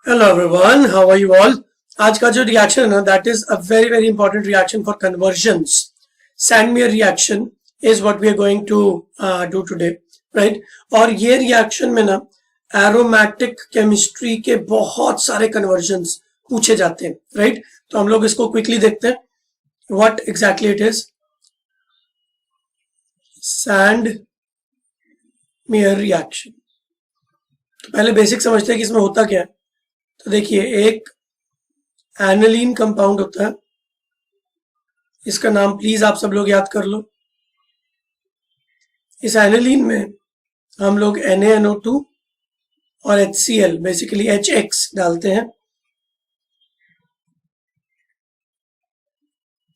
Hello everyone, how are you all? आज का जो रिएक्शन है ना, that is a very very important reaction for conversions. Sandmeyer reaction is what we are going to do today, right? और ये reaction में ना aromatic chemistry के बहुत सारे कन्वर्जन्स पूछे जाते हैं, राइट? तो हम लोग इसको क्विकली देखते हैं. What exactly it is Sandmeyer reaction. तो पहले बेसिक समझते हैं कि इसमें होता क्या है. तो देखिए, एक एनिलीन कंपाउंड होता है. इसका नाम प्लीज आप सब लोग याद कर लो. इस एनिलीन में हम लोग NaNO2 और HCl बेसिकली HX डालते हैं.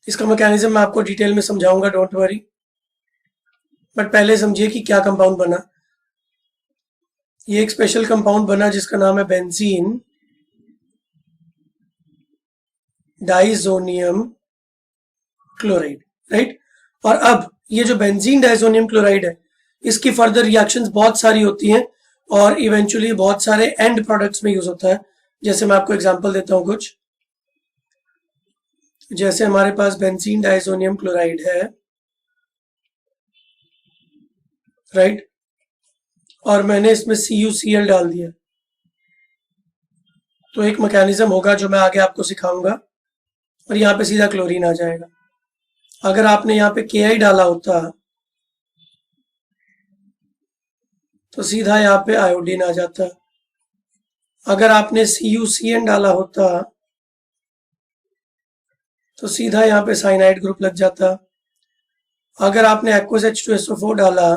इसका मैकेनिज्म मैं आपको डिटेल में समझाऊंगा, डोंट वरी. बट पहले समझिए कि क्या कंपाउंड बना. ये एक स्पेशल कंपाउंड बना जिसका नाम है बेंजीन डाइजोनियम क्लोराइड, राइट? और अब ये जो बेंजीन डाइजोनियम क्लोराइड है, इसकी फर्दर रिएक्शंस बहुत सारी होती हैं और इवेंचुअली बहुत सारे एंड प्रोडक्ट्स में यूज होता है. जैसे मैं आपको एग्जांपल देता हूं कुछ. जैसे हमारे पास बेंजीन डाइजोनियम क्लोराइड है, राइट? और मैंने इसमें CuCl डाल दिया, तो एक मैकेनिज्म होगा जो मैं आगे आपको सिखाऊंगा और यहाँ पे सीधा क्लोरीन आ जाएगा. अगर आपने यहाँ पे Ki डाला होता तो सीधा यहाँ पे आयोडीन आ जाता. अगर आपने CuCN डाला होता तो सीधा यहाँ पे साइनाइड ग्रुप लग जाता. अगर आपने एक्वस H2SO4 डाला,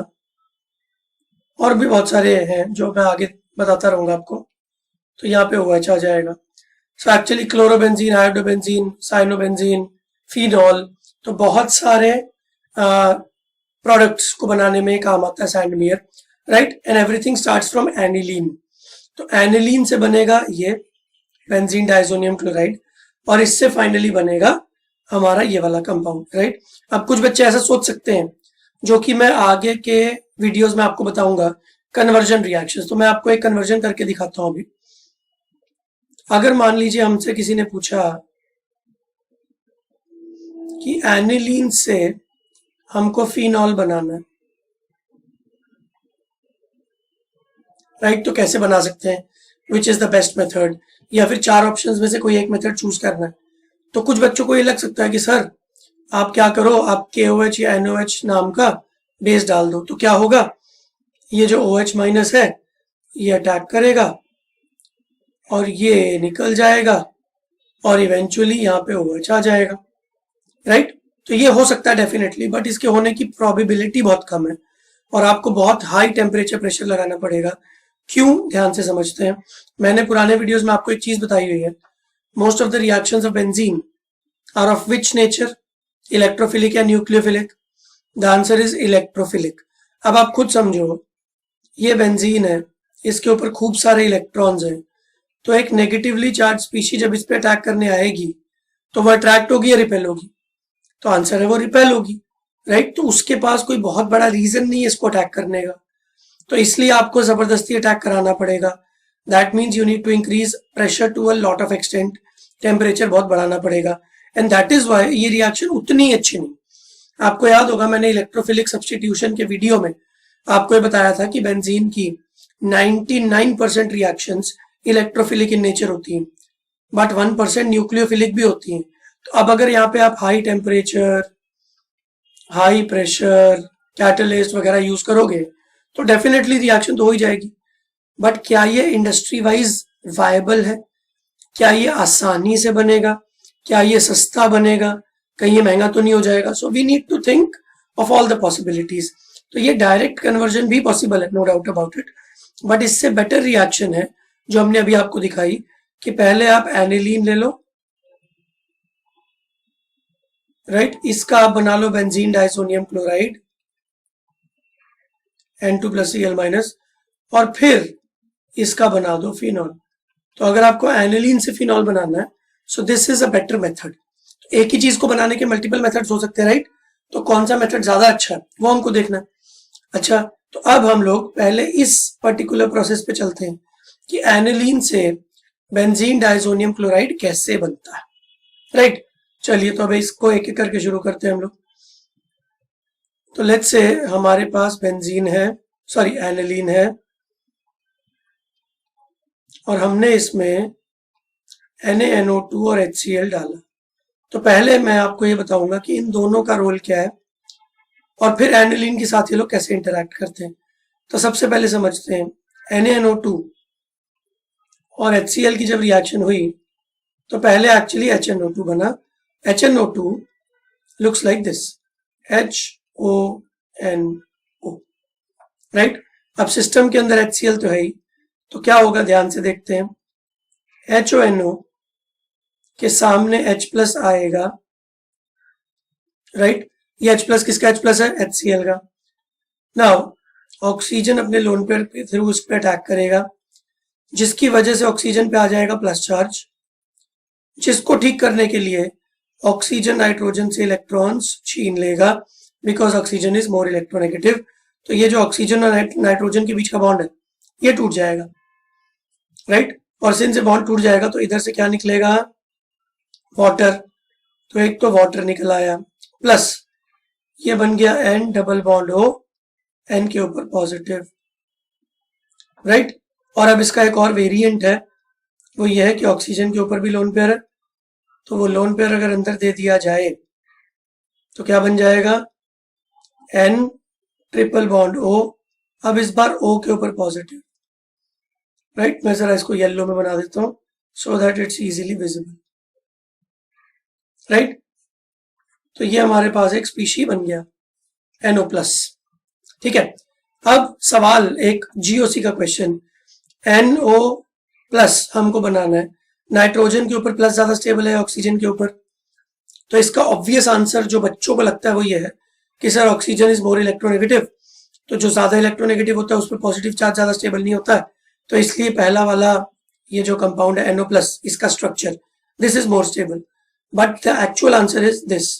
और भी बहुत सारे हैं जो मैं आगे बताता रहूंगा आपको, तो यहाँ पे OH आ जाएगा. So actually chlorobenzene, iodobenzene, cyanobenzene, phenol, तो बहुत सारे प्रोडक्ट्स को बनाने में काम आता है Sandmeyer, right? And everything starts from aniline. तो एनिलीन से बनेगा ये बेंजीन डाइजोनियम क्लोराइड, और इससे फाइनली बनेगा हमारा ये वाला कंपाउंड, राइट? अब कुछ बच्चे ऐसा सोच सकते हैं, जो कि मैं आगे के वीडियोस में आपको बताऊंगा, कन्वर्जन रिएक्शंस. तो मैं आपको एक कन्वर्जन करके दिखाता हूं अभी. अगर मान लीजिए हमसे किसी ने पूछा कि एनिलीन से हमको फिनॉल बनाना है, राइट? तो कैसे बना सकते हैं, which is the best method, या फिर चार ऑप्शंस में से कोई एक मेथड चूज करना है. तो कुछ बच्चों को ये लग सकता है कि सर आप क्या करो, आप KOH या NOH नाम का बेस डाल दो, तो क्या होगा, ये जो OH माइनस है ये अटैक करेगा और ये निकल जाएगा और इवेंचुअली यहाँ पे OH आ जाएगा, राइट? तो ये हो सकता है डेफिनेटली, बट इसके होने की प्रोबेबिलिटी बहुत कम है और आपको बहुत हाई टेम्परेचर प्रेशर लगाना पड़ेगा. क्यों, ध्यान से समझते हैं. मैंने पुराने वीडियोस में आपको एक चीज बताई हुई है. Most of the reactions of benzene are of which nature, electrophilic या nucleophilic? The answer is electrophilic. अब आप खुद समझो, ये बेंजीन है, इसके ऊपर खूब सारे इलेक्ट्रॉन्स हैं, तो एक नेगेटिवली चार्ज स्पीशीज जब इस पे अटैक करने आएगी तो वो अट्रैक्ट होगी या रिपेल होगी? तो आंसर है वो रिपेल होगी, राइट? तो उसके पास कोई बहुत बड़ा रीजन नहीं है इसको अटैक करने का, तो इसलिए आपको जबरदस्ती अटैक कराना पड़ेगा. That means you need to increase pressure to a lot of extent, temperature बहुत बढ़ाना पड़ेगा. एंड दैट इज वाई ये रिएक्शन उतनी अच्छी नहीं. आपको याद होगा मैंने इलेक्ट्रोफिलिक सब्सटीट्यूशन के वीडियो में आपको ये बताया था कि बेंजीन की 99% रिएक्शंस इलेक्ट्रोफिलिक इन नेचर होती हैं, बट 1% न्यूक्लियोफिलिक भी होती हैं. तो अब अगर यहाँ पे आप high temperature, high pressure, catalyst वगैरह यूज करोगे तो डेफिनेटली रिएक्शन तो हो ही जाएगी. बट क्या ये इंडस्ट्री वाइज वायबल है? क्या ये आसानी से बनेगा? क्या ये सस्ता बनेगा? कहीं ये महंगा तो नहीं हो जाएगा? So we need to think of all the possibilities. तो ये डायरेक्ट कन्वर्जन भी पॉसिबल है, no doubt about it, but इससे बेटर रिएक्शन है जो हमने अभी आपको दिखाई, कि पहले आप एनिलीन ले लो, राइट? इसका आप बना लो बेंजीन डाइसोनियम क्लोराइड N2+Cl-, और फिर इसका बना दो फिनॉल. तो अगर आपको एनिलीन से फिनॉल बनाना है, so this is a better method. एक ही चीज को बनाने के मल्टीपल मेथड्स हो सकते हैं, राइट? तो कौन सा मेथड ज्यादा अच्छा है वो हमको देखना है. अच्छा, तो अब हम लोग पहले इस पर्टिकुलर प्रोसेस पे चलते हैं कि एनिलीन से बेंजीन डाइजोनियम क्लोराइड कैसे बनता है, राइट। चलिए तो अब इसको एक एक करके शुरू करते हैं हम लोग। तो लेट्स से हमारे पास बेंजीन है, सॉरी एनिलीन है, और हमने इसमें NaNO2 और HCl डाला। तो पहले मैं आपको ये बताऊंगा कि इन दोनों का रोल क्या है और फिर एनिलीन के साथ ये लोग कैसे इंटरैक्ट करते हैं। तो सबसे पहले समझते हैं NaNO2 और HCl की जब रिएक्शन हुई तो पहले एक्चुअली HNO2 बना। HNO2 looks like this, HONO, right. अब सिस्टम के अंदर HCl तो है ही, तो क्या होगा ध्यान से देखते हैं। HONO के सामने H प्लस आएगा, राइट। ये H प्लस किसका H प्लस है, HCl का। नाउ ऑक्सीजन अपने लोन पेयर के थ्रू इस पे अटैक करेगा, जिसकी वजह से ऑक्सीजन पे आ जाएगा प्लस चार्ज, जिसको ठीक करने के लिए ऑक्सीजन नाइट्रोजन से इलेक्ट्रॉन्स छीन लेगा, because oxygen is more electronegative. तो ये जो ऑक्सीजन और नाइट्रोजन के बीच का बॉन्ड है ये टूट जाएगा, राइट। और सिंस ये बॉन्ड टूट जाएगा तो इधर से क्या निकलेगा, वाटर। तो एक तो वाटर निकल आया, प्लस ये बन गया N double bond O, N के ऊपर पॉजिटिव, राइट। और अब इसका एक और वेरिएंट है, वो ये है कि ऑक्सीजन के ऊपर भी लोन पेयर है, तो वो लोन पेयर अगर अंदर दे दिया जाए तो क्या बन जाएगा, N ट्रिपल बॉन्ड O, अब इस बार O के ऊपर पॉजिटिव, राइट। मैं जरा इसको येलो में बना देता हूं so that it's easily visible, right. तो ये हमारे पास एक स्पीशी बन गया NO प्लस, ठीक है। अब सवाल एक GOC का क्वेश्चन, NO प्लस हमको बनाना है, नाइट्रोजन के ऊपर प्लस ज्यादा स्टेबल है ऑक्सीजन के ऊपर। तो इसका ऑब्वियस आंसर जो बच्चों को लगता है वो ये है कि sir oxygen is more electronegative, तो जो ज्यादा इलेक्ट्रोनेगेटिव होता है उस पर पॉजिटिव चार्ज ज्यादा स्टेबल नहीं होता है, तो इसलिए पहला वाला ये जो कंपाउंड है NO प्लस, इसका structure this is more stable. But the actual answer is this,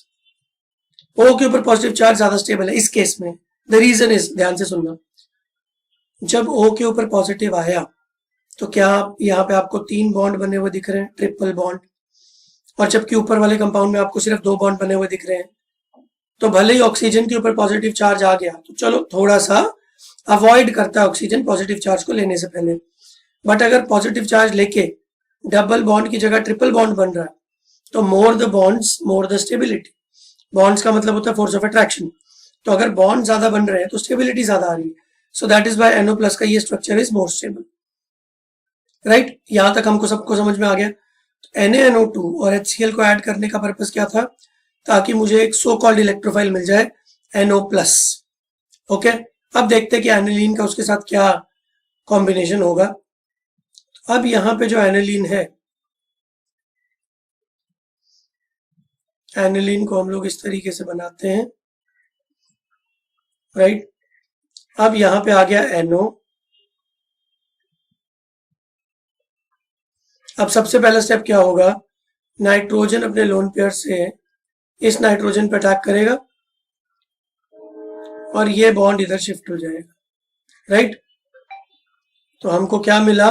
O के ऊपर पॉजिटिव चार्ज ज्यादा स्टेबल है इस केस में। द रीजन इज, ध्यान से सुनना, जब O के ऊपर पॉजिटिव आया तो क्या यहाँ पे आपको 3 बॉन्ड बने हुए दिख रहे हैं, ट्रिपल बॉन्ड, और जबकि ऊपर वाले कंपाउंड में आपको सिर्फ 2 बॉन्ड बने हुए दिख रहे हैं। तो भले ही ऑक्सीजन के ऊपर पॉजिटिव चार्ज आ गया तो चलो थोड़ा सा अवॉइड करता है ऑक्सीजन पॉजिटिव चार्ज को लेने से पहले, बट अगर पॉजिटिव चार्ज लेके डबल बॉन्ड की जगह ट्रिपल बॉन्ड बन रहा है तो more the bonds more the stability. Bonds का मतलब होता है फोर्स ऑफ अट्रैक्शन, तो अगर बॉन्ड ज्यादा बन रहे हैं तो स्टेबिलिटी ज्यादा आ रही है। So that is why NO plus का ये structure is more stable, right. यहां तक हमको सबको समझ में आ गया। NaNO2 और HCl को ऐड करने का पर्पस क्या था, ताकि मुझे एक सो कॉल्ड इलेक्ट्रोफाइल मिल जाए NO प्लस, ओके। अब देखते हैं कि एनिलीन का उसके साथ क्या कॉम्बिनेशन होगा। अब यहां पे जो एनिलीन है, एनिलीन को हम लोग इस तरीके से बनाते हैं, राइट। अब यहां पे आ गया NO। अब सबसे पहला स्टेप क्या होगा, नाइट्रोजन अपने लोन पेयर से इस नाइट्रोजन पे अटैक करेगा और ये बॉन्ड इधर शिफ्ट हो जाएगा, राइट। तो हमको क्या मिला,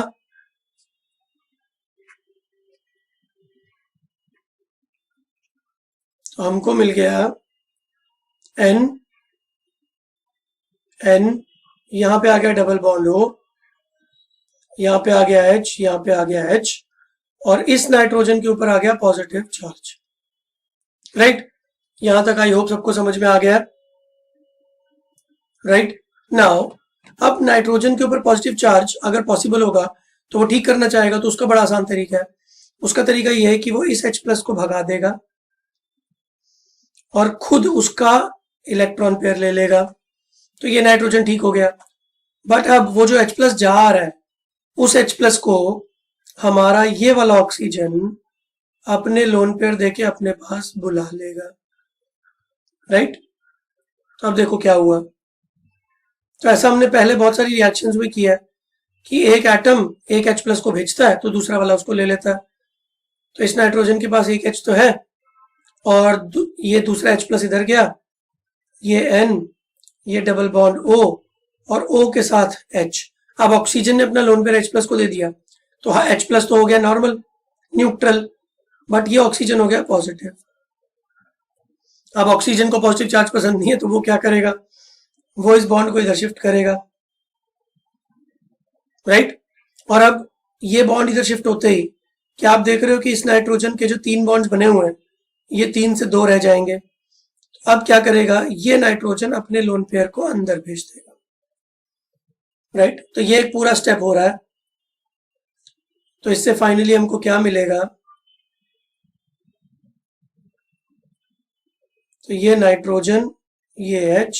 तो हमको मिल गया N, यहां पे आ गया डबल बॉन्ड O, यहां पे आ गया H, यहां पे आ गया H, और इस नाइट्रोजन के ऊपर आ गया पॉजिटिव चार्ज, राइट। यहां तक आई होप सबको समझ में आ गया, राइट। नाउ अब नाइट्रोजन के ऊपर पॉजिटिव चार्ज अगर पॉसिबल होगा तो वो ठीक करना चाहेगा, तो उसका बड़ा आसान तरीका है। उसका तरीका ये है कि वो इस H प्लस को भगा देगा और खुद उसका इलेक्ट्रॉन पेयर ले लेगा, तो ये नाइट्रोजन ठीक हो गया। बट अब वो जो H प्लस जा रहा है उस H प्लस को हमारा ये वाला ऑक्सीजन अपने लोन पेयर देके अपने पास बुला लेगा, राइट। तो अब देखो क्या हुआ। तो ऐसा हमने पहले बहुत सारी रिएक्शंस में किया है कि एक एटम एक H प्लस को भेजता है तो दूसरा वाला उसको ले लेता है। तो इस नाइट्रोजन के पास एक H तो है और ये दूसरा H प्लस इधर गया, ये N, ये डबल बॉन्ड O और O के साथ H। अब ऑक्सीजन ने अपना लोन पेयर H प्लस को दे दिया, तो हाँ H प्लस तो हो गया नॉर्मल न्यूट्रल, बट ये ऑक्सीजन हो गया पॉजिटिव। अब ऑक्सीजन को पॉजिटिव चार्ज पसंद नहीं है तो वो क्या करेगा, वो इस बॉन्ड को इधर शिफ्ट करेगा, राइट। और अब ये बॉन्ड इधर शिफ्ट होते ही क्या आप देख रहे हो कि इस नाइट्रोजन के जो 3 बॉन्ड्स बने हुए हैं ये 3 से 2 रह जाएंगे। अब क्या करेगा, ये नाइट्रोजन अपने लोन पेयर को अंदर भेज देगा, राइट। तो ये एक पूरा स्टेप हो रहा है। तो इससे फाइनली हमको क्या मिलेगा, तो ये नाइट्रोजन, ये H,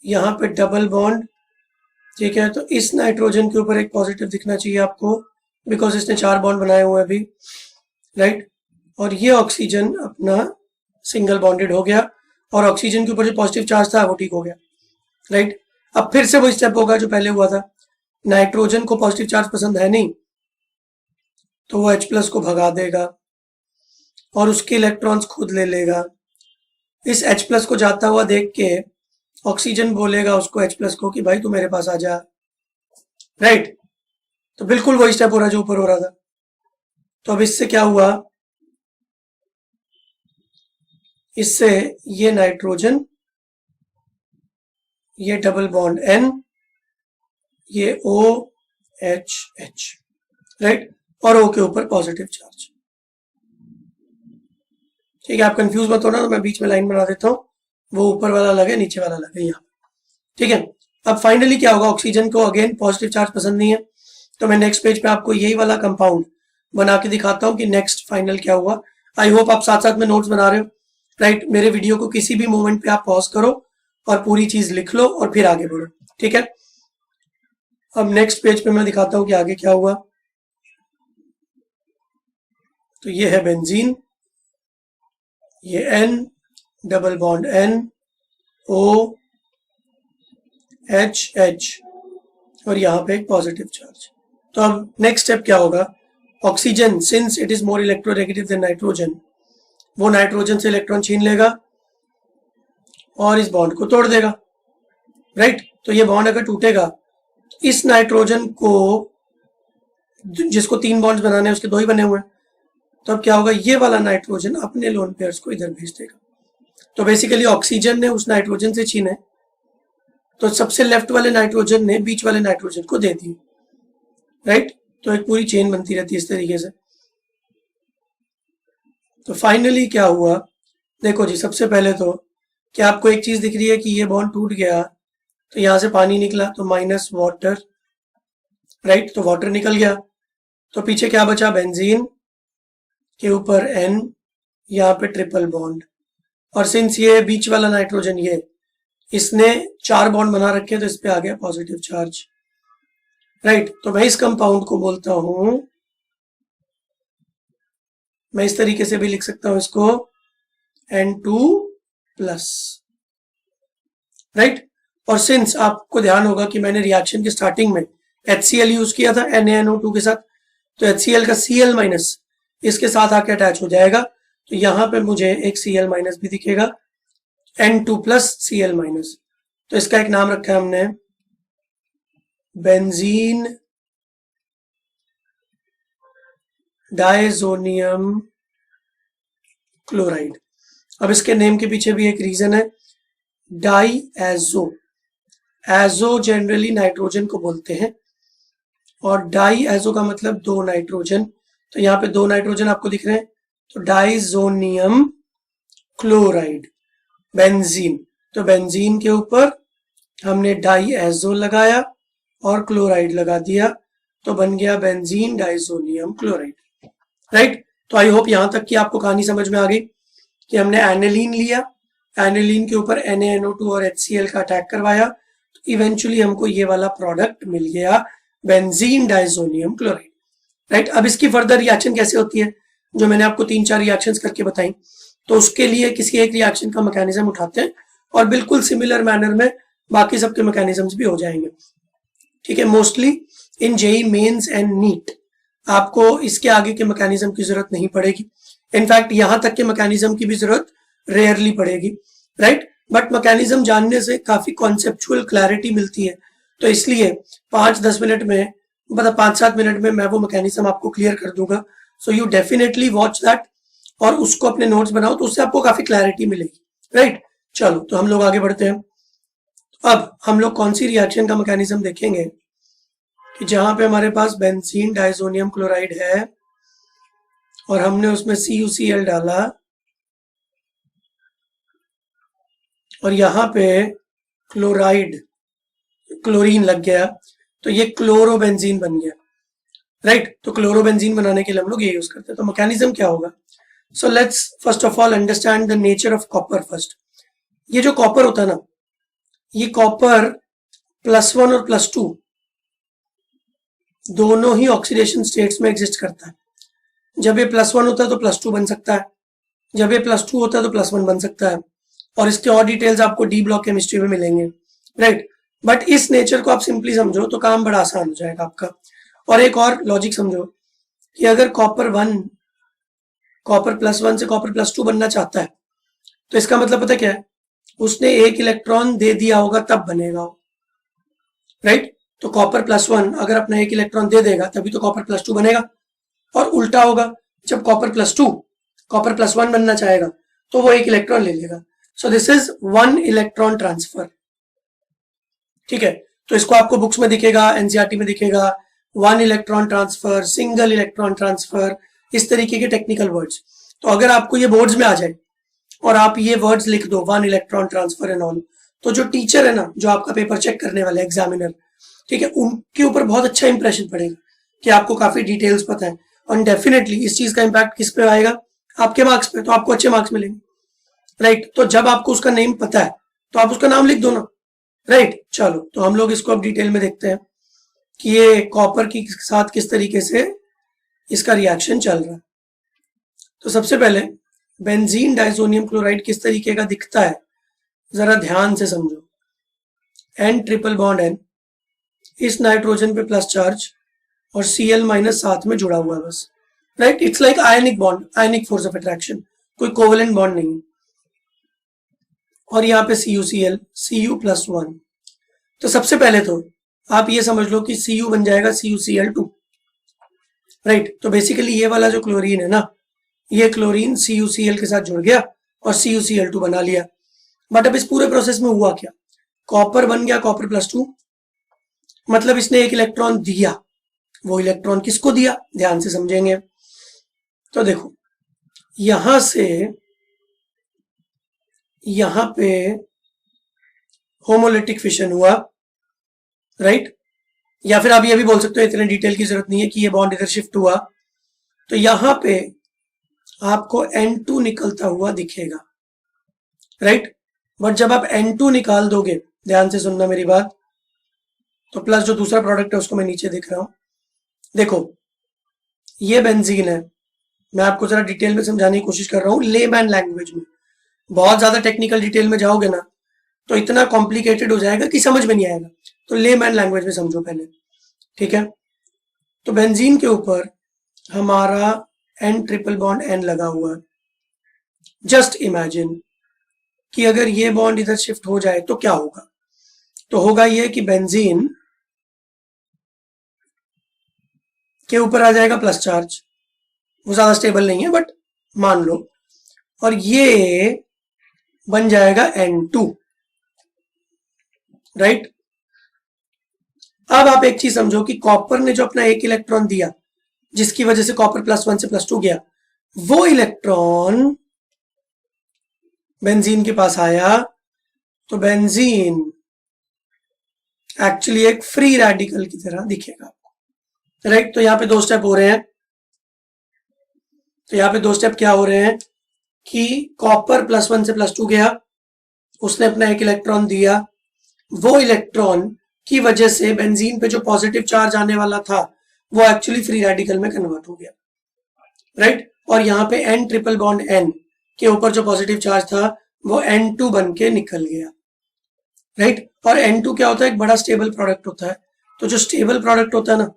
यहां पे डबल बॉन्ड, ठीक है। तो इस नाइट्रोजन के ऊपर एक पॉजिटिव दिखना चाहिए आपको, बिकॉज इसने 4 बॉन्ड बनाए हुए हैं अभी, राइट। और ये ऑक्सीजन अपना सिंगल बॉन्डेड हो गया और ऑक्सीजन के ऊपर जो पॉजिटिव चार्ज था वो ठीक हो गया, राइट। अब फिर से वो स्टेप होगा जो पहले हुआ था, नाइट्रोजन को पॉजिटिव चार्ज पसंद है नहीं तो वो H प्लस को भगा देगा और उसके इलेक्ट्रॉन्स खुद ले लेगा। इस H प्लस को जाता हुआ देख के ऑक्सीजन बोलेगा उसको H प्लस को कि भाई तू मेरे पास आ जा, राइट। तो बिल्कुल वही स्टेप हो रहा है जो ऊपर हो रहा था। तो अब इससे क्या हुआ, इससे ये नाइट्रोजन, ये डबल बॉन्ड N, ये OH, राइट, और O के ऊपर पॉजिटिव चार्ज, ठीक है। आप कंफ्यूज मत होना, तो मैं बीच में लाइन बना देता हूँ, वो ऊपर वाला लगे नीचे वाला लगे यहाँ, ठीक है। अब फाइनली क्या होगा, ऑक्सीजन को अगेन पॉजिटिव चार्ज पसंद नहीं है, तो मैं नेक्स्ट पेज पे आपको यही वाला कंपाउंड बना के दिखाता हूँ कि नेक्स्ट फाइनल क्या हुआ। आई होप आप साथ साथ में नोट्स बना रहे हो, राइट। मेरे वीडियो को किसी भी मोमेंट पे आप पॉज करो और पूरी चीज लिख लो और फिर आगे बढ़ो, ठीक है। अब नेक्स्ट पेज पे मैं दिखाता हूँ कि आगे क्या हुआ। तो ये है बेंजीन, ये N, double bond N, O, H, और यहाँ पे एक पॉजिटिव चार्ज। तो अब नेक्स्ट स्टेप क्या होगा, oxygen since it is more electronegative than nitrogen, वो नाइट्रोजन से इलेक्ट्रॉन छीन लेगा और इस बॉन्ड को तोड़ देगा, राइट। तो ये बॉन्ड अगर टूटेगा, इस नाइट्रोजन को, जिसको 3 बॉन्ड्स बनाने हैं उसके 2 ही बने हुए हैं, तो अब क्या होगा, ये वाला नाइट्रोजन अपने लोन पेयर्स को इधर भेज देगा। तो बेसिकली ऑक्सीजन ने उस नाइट्रोजन से छीने, तो सबसे लेफ्ट वाले नाइट्रोजन ने बीच वाले नाइट्रोजन को दे दी, राइट। तो एक पूरी चेन बनती रहती है इस तरीके से। तो फाइनली क्या हुआ, देखो जी, सबसे पहले तो क्या आपको एक चीज दिख रही है कि ये बॉन्ड टूट गया, तो यहां से पानी निकला तो माइनस वाटर, राइट। तो वाटर निकल गया, तो पीछे क्या बचा, बेंजीन के ऊपर N, यहाँ पे ट्रिपल बॉन्ड, और सिंस ये बीच वाला नाइट्रोजन ये इसने 4 बॉन्ड बना रखे तो इस पे आ गया पॉजिटिव चार्ज, राइट। तो मैं इस कंपाउंड को बोलता हूं, मैं इस तरीके से भी लिख सकता हूं इसको, N2+, राइट। और सिंस आपको ध्यान होगा कि मैंने रिएक्शन के स्टार्टिंग में HCl यूज किया था NaNO2 के साथ, तो HCl का Cl- इसके साथ आके अटैच हो जाएगा, तो यहां पे मुझे एक Cl- भी दिखेगा, N2+ Cl-। तो इसका एक नाम रखा है हमने बेंजीन डायजोनियम क्लोराइड। अब इसके नेम के पीछे भी एक रीजन है, डाईएजो, एजो जनरली नाइट्रोजन को बोलते हैं और डाईएजो का मतलब 2 नाइट्रोजन, तो यहाँ पे 2 नाइट्रोजन आपको दिख रहे हैं, तो डाइजोनियम क्लोराइड बेंजीन। तो बेंजीन के ऊपर हमने डाईएजो लगाया और क्लोराइड लगा दिया, तो बन गया बेंजीन डाइजोनियम क्लोराइड, राइट। तो आई होप यहां तक कि आपको कहानी समझ में आ गई कि हमने एनिलीन लिया, एनिलीन के ऊपर NaNO2 और HCl का अटैक करवाया, तो इवेंचुअली हमको ये वाला प्रोडक्ट मिल गया, बेंजीन डाइजोनियम क्लोराइड, राइट। अब इसकी फर्दर रिएक्शन कैसे होती है, जो मैंने आपको 3-4 रिएक्शंस करके बताई, तो उसके लिए किसी एक रिएक्शन का मैकेनिज्म उठाते हैं और बिल्कुल सिमिलर मैनर में बाकी सबके मैकेनिज्म्स भी हो जाएंगे, ठीक है। Mostly in JEE Mains and NEET आपको इसके आगे के मैकेनिज्म की जरूरत नहीं पड़ेगी, इनफैक्ट यहां तक के मैकेनिज्म की भी जरूरत रेयरली पड़ेगी, राइट। बट मैकेनिज्म जानने से काफी कॉन्सेप्चुअल क्लैरिटी मिलती है, तो इसलिए 5-10 मिनट में मतलब 5-7 मिनट में मैं वो मैकेनिज्म आपको क्लियर कर दूंगा. So you definitely watch that और उसको अपने नोट्स बनाओ, तो उससे आपको काफी क्लैरिटी मिलेगी. राइट, चलो तो हम लोग आगे बढ़ते हैं. अब हम लोग कौन सी रिएक्शन का मैकेनिज्म देखेंगे कि जहां पे हमारे पास बेंजीन डाइजोनियम क्लोराइड है और हमने उसमें CuCl डाला और यहाँ पे क्लोराइड क्लोरीन लग गया, तो ये क्लोरोबेंजीन बन गया. राइट, तो क्लोरोबेंजीन बनाने के लिए हम लोग ये यूज करते हैं. तो मैकेनिज्म क्या होगा? So let's first of all understand the nature of copper first. ये जो कॉपर होता है ना, ये कॉपर +1 और +2 दोनों ही ऑक्सीडेशन स्टेट्स में एग्जिस्ट करता है. जब ये +1 होता है तो +2 बन सकता है, जब ये +2 होता है तो +1 बन सकता है, और इसके और डिटेल्स आपको डी ब्लॉक केमिस्ट्री में मिलेंगे. राइट, बट इस नेचर को आप सिंपली समझो तो काम बड़ा आसान हो जाएगा आपका. और एक और लॉजिक समझो कि अगर कॉपर +1 से कॉपर +2 बनना चाहता है, तो इसका मतलब पता क्या है? उसने एक इलेक्ट्रॉन दे दिया होगा तब बनेगा. राइट, तो कॉपर +1 अगर अपना एक इलेक्ट्रॉन दे देगा तभी तो कॉपर +2 बनेगा. और उल्टा होगा, जब कॉपर +2 कॉपर +1 बनना चाहेगा तो वो एक इलेक्ट्रॉन ले लेगा. So this is 1 electron transfer. ठीक है, तो इसको आपको बुक्स में दिखेगा, एनसीईआरटी में दिखेगा, 1 electron transfer, single electron transfer, इस तरीके के टेक्निकल वर्ड्स. तो अगर आपको ये बोर्ड्स में आ जाए और आप ये वर्ड्स लिख दो 1 इलेक्ट्रॉन ट्रांसफर एंड ऑल, तो जो टीचर है ना, जो आपका पेपर चेक करने वाले एग्जामिनर, ठीक है, उनके ऊपर बहुत अच्छा इंप्रेशन पड़ेगा कि आपको काफी डिटेल्स पता है. और डेफिनेटली इस चीज का इम्पैक्ट किस पे आएगा? आपके मार्क्स पे. तो आपको अच्छे मार्क्स मिलेंगे. राइट, तो जब आपको उसका नेम पता है तो आप उसका नाम लिख दो ना. राइट, चलो तो हम लोग इसको अब डिटेल में देखते हैं कि ये कॉपर के साथ किस तरीके से इसका रिएक्शन चल रहा है. तो सबसे पहले बेंजीन डाइजोनियम क्लोराइड किस तरीके का दिखता है जरा ध्यान से समझो. N∧N, इस नाइट्रोजन पे प्लस चार्ज और Cl- साथ में जुड़ा हुआ है बस. Right, it's like ionic bond, ionic force of attraction, कोई कोवेलेंट बॉन्ड नहीं. और यहाँ पे CuCl, Cu+1. तो सबसे पहले तो आप ये समझ लो कि Cu बन जाएगा CuCl2. राइट, तो बेसिकली ये वाला जो क्लोरीन है ना, ये क्लोरीन CuCl के साथ जुड़ गया और CuCl2 बना लिया. बट अब इस पूरे प्रोसेस में हुआ क्या? कॉपर बन गया कॉपर +2, मतलब इसने एक इलेक्ट्रॉन दिया. वो इलेक्ट्रॉन किसको दिया? ध्यान से समझेंगे. तो देखो, यहां से यहां पे होमोलिटिक फिशन हुआ. राइट, या फिर आप ये भी बोल सकते हो, इतने डिटेल की जरूरत नहीं है, कि ये बॉन्ड इधर शिफ्ट हुआ. तो यहां पे आपको N2 निकलता हुआ दिखेगा. राइट, बट जब आप N2 निकाल दोगे, ध्यान से सुनना मेरी बात, तो प्लस जो दूसरा प्रोडक्ट है उसको मैं नीचे दिख रहा हूं. देखो, ये बेंजीन है. मैं आपको जरा डिटेल में समझाने की कोशिश कर रहा हूं लेमैन लैंग्वेज में. बहुत ज्यादा टेक्निकल डिटेल में जाओगे ना तो इतना कॉम्प्लिकेटेड हो जाएगा कि समझ में नहीं आएगा. तो लेमैन लैंग्वेज में समझो पहले. ठीक है, तो बेंजीन के ऊपर हमारा N∧N लगा हुआ है. जस्ट इमेजिन कि अगर ये बॉन्ड इधर शिफ्ट हो जाए तो क्या होगा? तो होगा ये कि बेंजीन के ऊपर आ जाएगा प्लस चार्ज. वो ज्यादा स्टेबल नहीं है बट मान लो, और ये बन जाएगा N2. राइट, अब आप एक चीज समझो कि कॉपर ने जो अपना एक इलेक्ट्रॉन दिया, जिसकी वजह से कॉपर +1 से +2 गया, वो इलेक्ट्रॉन बेंजीन के पास आया. तो बेंजीन एक्चुअली एक फ्री रेडिकल की तरह दिखेगा आपको. राइट, तो यहाँ पे 2 स्टेप हो रहे हैं. तो यहाँ पे 2 स्टेप क्या हो रहे हैं कि कॉपर +1 से +2 गया, उसने अपना एक इलेक्ट्रॉन दिया, वो इलेक्ट्रॉन की वजह से बेंजीन पे जो पॉजिटिव चार्ज आने वाला था वो एक्चुअली फ्री रेडिकल में कन्वर्ट हो गया. राइट, और यहाँ पे N∧N के ऊपर जो पॉजिटिव चार्ज था वो N2 बन के निकल गया. राइट, और N2 क्या होता है? एक बड़ा स्टेबल प्रोडक्ट होता है. तो जो स्टेबल प्रोडक्ट होता है ना,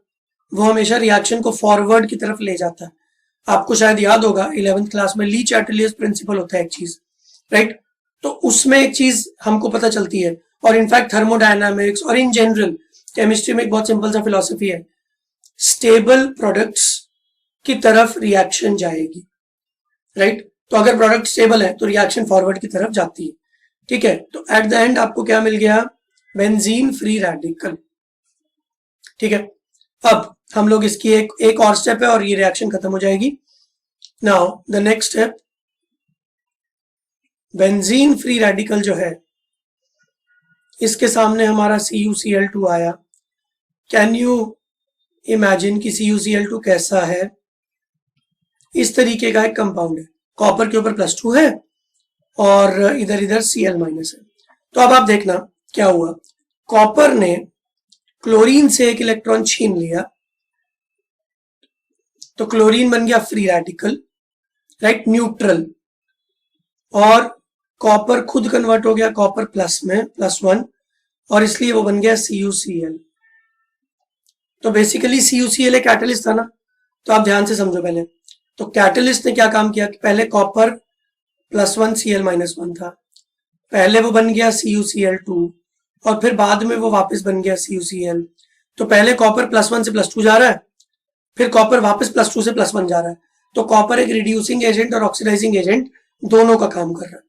वो हमेशा रिएक्शन को फॉरवर्ड की तरफ ले जाता है. आपको शायद याद होगा 11th क्लास में ली चैटलियर्स प्रिंसिपल होता है एक चीज. राइट, तो उसमें एक चीज हमको पता चलती है, और इनफैक्ट थर्मोडायनामिक्स और इन जनरल केमिस्ट्री में एक बहुत सिंपल सा फिलॉसफी है स्टेबल प्रोडक्ट्स की तरफ रिएक्शन जाएगी, राइट। तो अगर प्रोडक्ट स्टेबल है तो रिएक्शन फॉरवर्ड की तरफ जाती है, ठीक है। तो एट द एंड आपको क्या मिल गया, बेंजीन फ्री रेडिकल, ठीक है। अब हम लोग इसकी एक और स्टेप है और ये रिएक्शन खत्म हो जाएगी। Now the next step, benzene free radical जो है इसके सामने हमारा CuCl2 आया। कैन यू इमेजिन कि CuCl2 कैसा है? इस तरीके का एक कंपाउंड है, कॉपर के ऊपर +2 है और इधर इधर Cl- है। तो अब आप देखना क्या हुआ, कॉपर ने क्लोरीन से एक इलेक्ट्रॉन छीन लिया तो क्लोरीन बन गया फ्री रेडिकल, राइट, न्यूट्रल, और कॉपर खुद कन्वर्ट हो गया कॉपर प्लस में +1 और इसलिए वो बन गया CuCl। तो बेसिकली CuCl एक कैटलिस्ट था ना, तो आप ध्यान से समझो पहले। तो कैटलिस्ट ने क्या काम किया कि पहले कॉपर +1 Cl-1 था, पहले वो बन गया CuCl2 और फिर बाद में वो वापस बन गया CuCl। तो पहले कॉपर +1 से +2 जा रहा है, फिर कॉपर वापस +2 से +1 जा रहा है। तो कॉपर एक रिड्यूसिंग एजेंट और ऑक्सीडाइजिंग एजेंट दोनों का काम कर रहा है,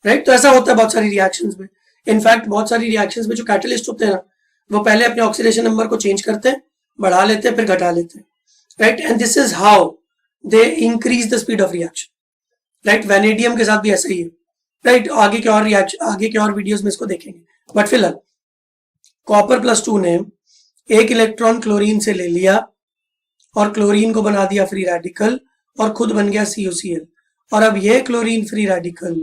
राइट। तो ऐसा होता है बहुत सारी रिएक्शंस में। इनफैक्ट बहुत सारी रिएक्शंस में जो कैटलिस्ट होते हैं ना, वो पहले अपने ऑक्सीडेशन नंबर को चेंज करते हैं, बढ़ा लेते हैं, फिर घटा लेते हैं, right. And this is how they increase the speed of reaction, right. Vanadium के साथ भी ऐसा ही है, राइट। आगे के और वीडियोस में इसको देखेंगे, बट फिलहाल कॉपर +2 ने एक इलेक्ट्रॉन क्लोरीन से ले लिया और क्लोरीन को बना दिया फ्री रेडिकल और खुद बन गया CuCl। और अब ये क्लोरीन फ्री रेडिकल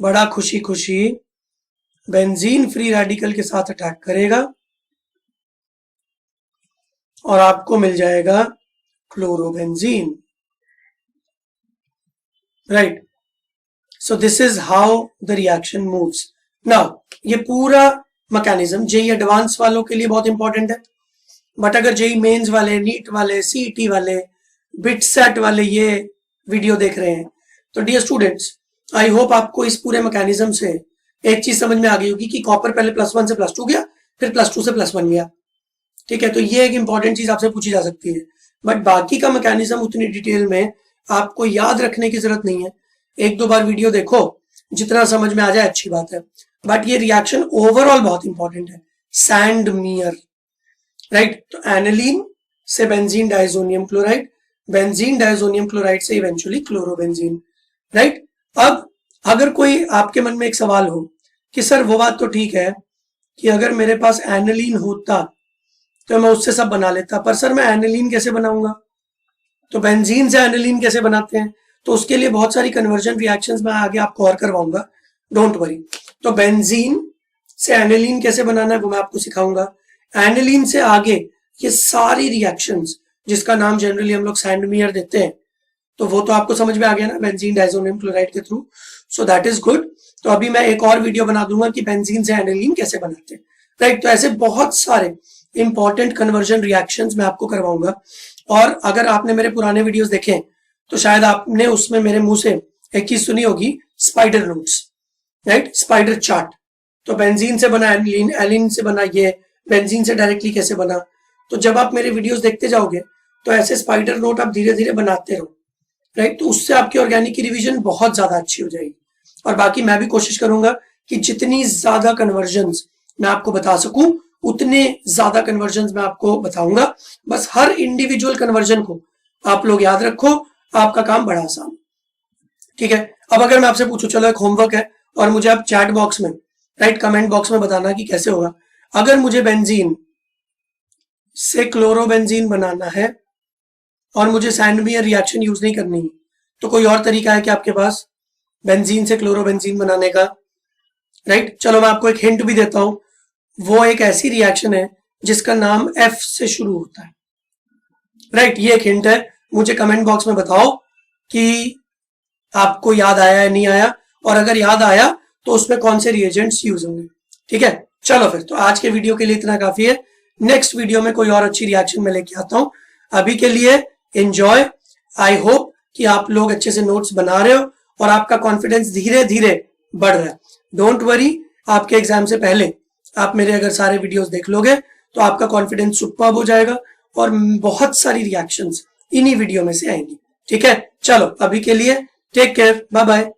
बड़ा खुशी खुशी बेंजीन फ्री रेडिकल के साथ अटैक करेगा और आपको मिल जाएगा chlorobenzene, right. So this is how the reaction moves. Now ये पूरा मैकेनिज्म जेई एडवांस वालों के लिए बहुत इंपॉर्टेंट है, बट अगर जेई मेंस वाले, नीट वाले, सीईटी वाले, बिटसेट वाले ये वीडियो देख रहे हैं तो डियर स्टूडेंट्स, आई होप आपको इस पूरे मैकेनिज्म से एक चीज समझ में आ गई होगी कि कॉपर पहले +1 से +2 गया, फिर +2 से +1 गया, ठीक है। तो ये एक इंपॉर्टेंट चीज आपसे पूछी जा सकती है, बट बाकी का मैकेनिज्म उतनी डिटेल में आपको याद रखने की जरूरत नहीं है। 1-2 बार वीडियो देखो, जितना समझ में आ जाए अच्छी बात है, बट ये रिएक्शन ओवरऑल बहुत इंपॉर्टेंट है। सैंडमियर, राइट। तो एनिलीन से benzene diazonium chloride, benzene diazonium chloride से इवेंचुअली क्लोरोबेंजीन, राइट। अब अगर कोई आपके मन में एक सवाल हो कि सर वो बात तो ठीक है कि अगर मेरे पास एनिलीन होता तो मैं उससे सब बना लेता, पर सर मैं एनिलीन कैसे बनाऊंगा? तो बेंजीन से एनिलीन कैसे बनाते हैं? तो उसके लिए बहुत सारी कन्वर्जन रिएक्शंस मैं आगे आपको और करवाऊंगा, डोंट वरी। तो बेंजीन से एनिलीन कैसे बनाना है वो मैं आपको सिखाऊंगा। एनिलीन से आगे ये सारी रिएक्शंस जिसका नाम जनरली हम लोग सैंडमियर देते हैं, तो वो तो आपको समझ में आ गया ना, बेंजीन डाइजोनियम क्लोराइड के through. So that is good. तो अभी मैं एक और वीडियो बना दूंगा कि बेंजीन से एनिलीन कैसे बनाते हैं, राइट। तो ऐसे बहुत सारे इंपॉर्टेंट कन्वर्जन रिएक्शंस मैं आपको करवाऊंगा। और अगर आपने मेरे पुराने वीडियोस देखे तो शायद आपने उसमें मेरे मुंह से एक चीज सुनी होगी, spider routes, right, spider chart. तो बेंजीन से बना एनिलीन, एलिन से बना ये, बेंजीन से डायरेक्टली कैसे बना। तो जब आप मेरे वीडियोस देखते जाओगे तो ऐसे स्पाइडर नोट आप धीरे धीरे बनाते रहो, राइट। तो उससे आपकी ऑर्गेनिक की रिवीजन बहुत ज्यादा अच्छी हो जाएगी। और बाकी मैं भी कोशिश करूंगा कि जितनी ज्यादा कन्वर्जन्स मैं आपको बता सकूं उतने ज्यादा कन्वर्जन्स मैं आपको बताऊंगा। बस हर इंडिविजुअल कन्वर्जन को आप लोग याद रखो, आपका काम बड़ा आसान, ठीक है। अब अगर मैं आपसे पूछूं, चलो एक होमवर्क है और मुझे आप चैट बॉक्स में, राइट, कमेंट बॉक्स में बताना कि कैसे होगा। अगर मुझे बेंजीन से क्लोरोबेंजीन बनाना है और मुझे सैंडमियर रिएक्शन यूज नहीं करनी है, तो कोई और तरीका है कि आपके पास बेंजीन से क्लोरोबेंजीन बनाने का, राइट। चलो मैं आपको एक हिंट भी देता हूं, वो एक ऐसी रिएक्शन है जिसका नाम F से शुरू होता है, राइट। ये एक हिंट है, मुझे कमेंट बॉक्स में बताओ कि आपको याद आया या नहीं आया, और अगर याद आया तो उसमें कौन से रिएजेंट्स यूज होंगे, ठीक है। चलो फिर, तो आज के वीडियो के लिए इतना काफी है। नेक्स्ट वीडियो में कोई और अच्छी रिएक्शन में लेके आता हूं। अभी के लिए एंजॉय। आई होप कि आप लोग अच्छे से नोट्स बना रहे हो और आपका कॉन्फिडेंस धीरे धीरे बढ़ रहा है। डोंट वरी, आपके एग्जाम से पहले आप मेरे अगर सारे वीडियोस देख लोगे तो आपका कॉन्फिडेंस सुपर्ब हो जाएगा और बहुत सारी रिएक्शंस इन्हीं वीडियो में से आएंगी। ठीक है, चलो अभी के लिए टेक केयर, बाय बाय।